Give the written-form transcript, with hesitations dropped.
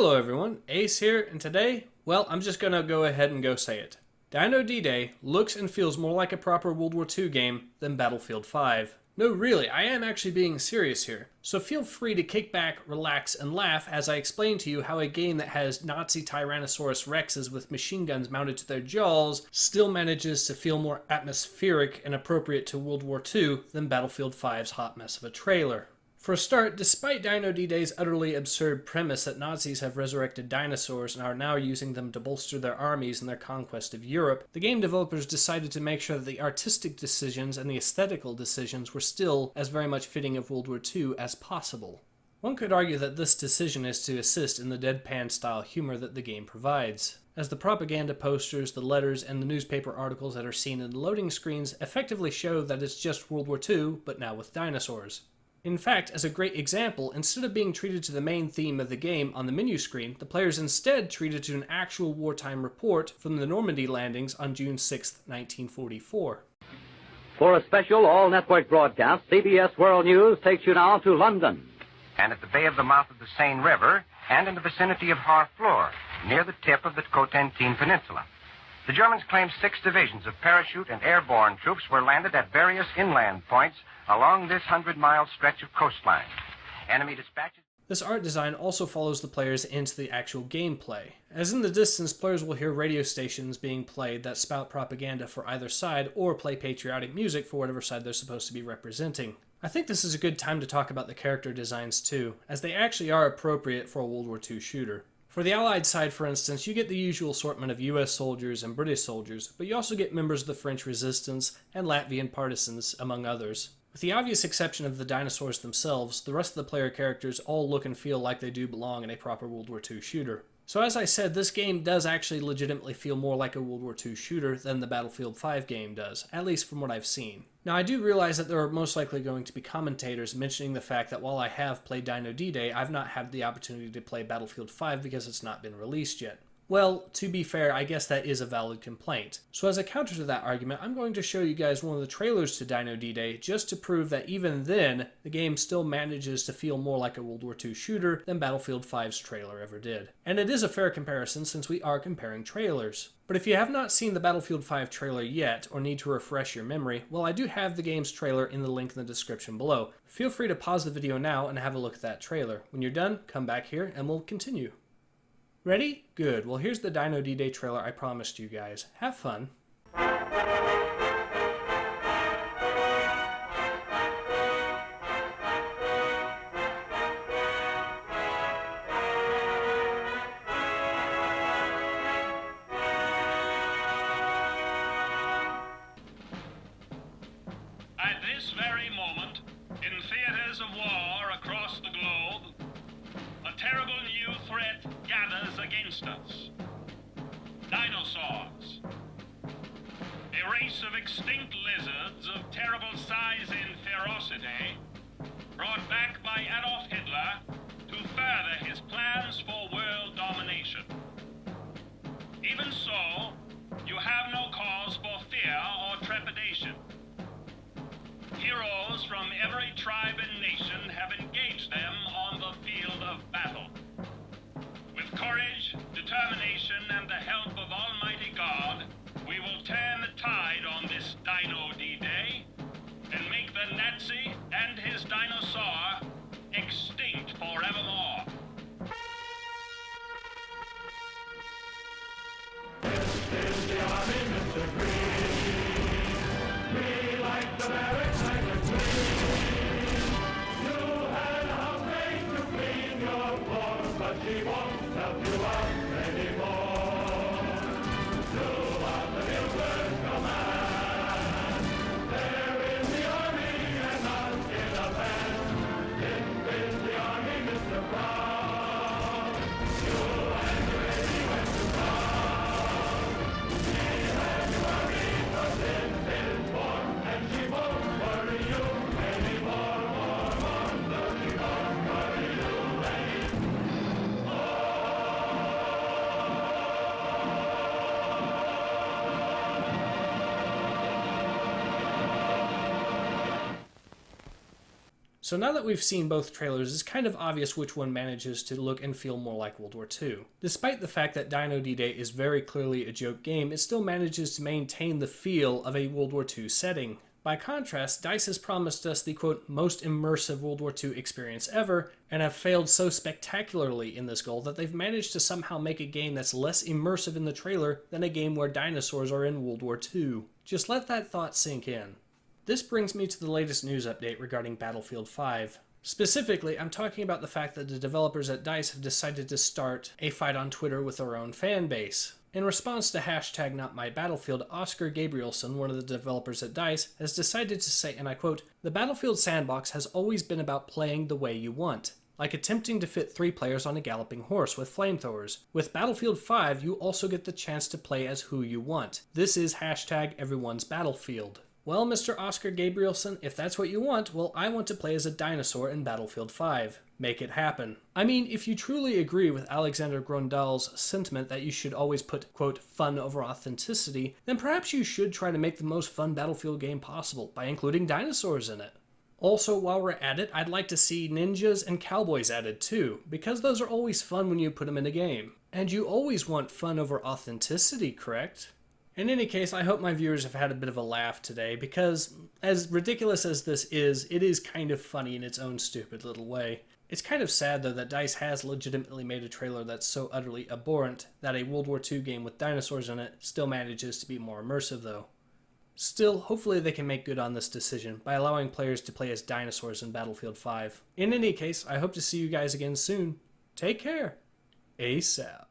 Hello everyone, Ace here, and today, well, I'm just gonna go ahead and go say it. Dino D-Day looks and feels more like a proper World War II game than Battlefield 5. No, really, I am actually being serious here. So feel free to kick back, relax, and laugh as I explain to you how a game that has Nazi Tyrannosaurus Rexes with machine guns mounted to their jaws still manages to feel more atmospheric and appropriate to World War II than Battlefield 5's hot mess of a trailer. For a start, despite Dino D-Day's utterly absurd premise that Nazis have resurrected dinosaurs and are now using them to bolster their armies in their conquest of Europe, the game developers decided to make sure that the artistic decisions and the aesthetical decisions were still as very much fitting of World War II as possible. One could argue that this decision is to assist in the deadpan-style humor that the game provides, as the propaganda posters, the letters, and the newspaper articles that are seen in the loading screens effectively show that it's just World War II, but now with dinosaurs. In fact, as a great example, instead of being treated to the main theme of the game on the menu screen, the players instead treated to an actual wartime report from the Normandy landings on June 6, 1944. For a special all-network broadcast, CBS World News takes you now to London. And at the bay of the mouth of the Seine River, and in the vicinity of Harfleur, near the tip of the Cotentin Peninsula. The Germans claimed 6 divisions of parachute and airborne troops were landed at various inland points along this 100-mile stretch of coastline. Enemy dispatches... This art design also follows the players into the actual gameplay. As in the distance, players will hear radio stations being played that spout propaganda for either side or play patriotic music for whatever side they're supposed to be representing. I think this is a good time to talk about the character designs too, as they actually are appropriate for a World War II shooter. For the Allied side, for instance, you get the usual assortment of US soldiers and British soldiers, but you also get members of the French resistance and Latvian partisans, among others. With the obvious exception of the dinosaurs themselves, the rest of the player characters all look and feel like they do belong in a proper World War II shooter. So as I said, this game does actually legitimately feel more like a World War II shooter than the Battlefield 5 game does, at least from what I've seen. Now I do realize that there are most likely going to be commentators mentioning the fact that while I have played Dino D-Day, I've not had the opportunity to play Battlefield 5 because it's not been released yet. Well, to be fair, I guess that is a valid complaint. So as a counter to that argument, I'm going to show you guys one of the trailers to Dino D-Day just to prove that even then, the game still manages to feel more like a World War II shooter than Battlefield 5's trailer ever did. And it is a fair comparison since we are comparing trailers. But if you have not seen the Battlefield 5 trailer yet, or need to refresh your memory, well, I do have the game's trailer in the link in the description below. Feel free to pause the video now and have a look at that trailer. When you're done, come back here and we'll continue. Ready? Good. Well, here's the Dino D-Day trailer I promised you guys. Have fun. At this very moment, in theaters of war across the globe, a terrible new threat gathers against us. Dinosaurs. A race of extinct lizards of terrible size and ferocity, brought back by Adolf Hitler to further his plans for world domination. Even so, you have no cause for fear or trepidation. Heroes from every tribe and nation have engaged them on the field of battle. With courage, determination, and the help of Almighty God, we will turn the tide on this Dino D-Day and make the Nazi and his dinosaur extinct forevermore. This is the army, Mr. Green. We like the barracks like the Queen. You had a maid to clean your floors, but she won't help you out anymore. You are the new first command. There in the army and not in a band. In the army, Mr. Brown. You and your lady went to town. We had you army. So now that we've seen both trailers, it's kind of obvious which one manages to look and feel more like World War II. Despite the fact that Dino D-Day is very clearly a joke game, it still manages to maintain the feel of a World War II setting. By contrast, DICE has promised us the, quote, most immersive World War II experience ever, and have failed so spectacularly in this goal that they've managed to somehow make a game that's less immersive in the trailer than a game where dinosaurs are in World War II. Just let that thought sink in. This brings me to the latest news update regarding Battlefield 5. Specifically, I'm talking about the fact that the developers at DICE have decided to start a fight on Twitter with their own fan base. In response to hashtag NotMyBattlefield, Oskar Gabrielson, one of the developers at DICE, has decided to say, and I quote, "The Battlefield sandbox has always been about playing the way you want, like attempting to fit 3 players on a galloping horse with flamethrowers. With Battlefield 5, you also get the chance to play as who you want. This is hashtag everyone's battlefield." Well, Mr. Oskar Gabrielson, if that's what you want, well, I want to play as a dinosaur in Battlefield 5. Make it happen. I mean, if you truly agree with Aleksander Grondal's sentiment that you should always put, quote, fun over authenticity, then perhaps you should try to make the most fun Battlefield game possible by including dinosaurs in it. Also, while we're at it, I'd like to see ninjas and cowboys added too, because those are always fun when you put them in a game. And you always want fun over authenticity, correct? In any case, I hope my viewers have had a bit of a laugh today, because as ridiculous as this is, it is kind of funny in its own stupid little way. It's kind of sad, though, that DICE has legitimately made a trailer that's so utterly abhorrent that a World War II game with dinosaurs in it still manages to be more immersive, though. Still, hopefully they can make good on this decision by allowing players to play as dinosaurs in Battlefield 5. In any case, I hope to see you guys again soon. Take care. ASAP.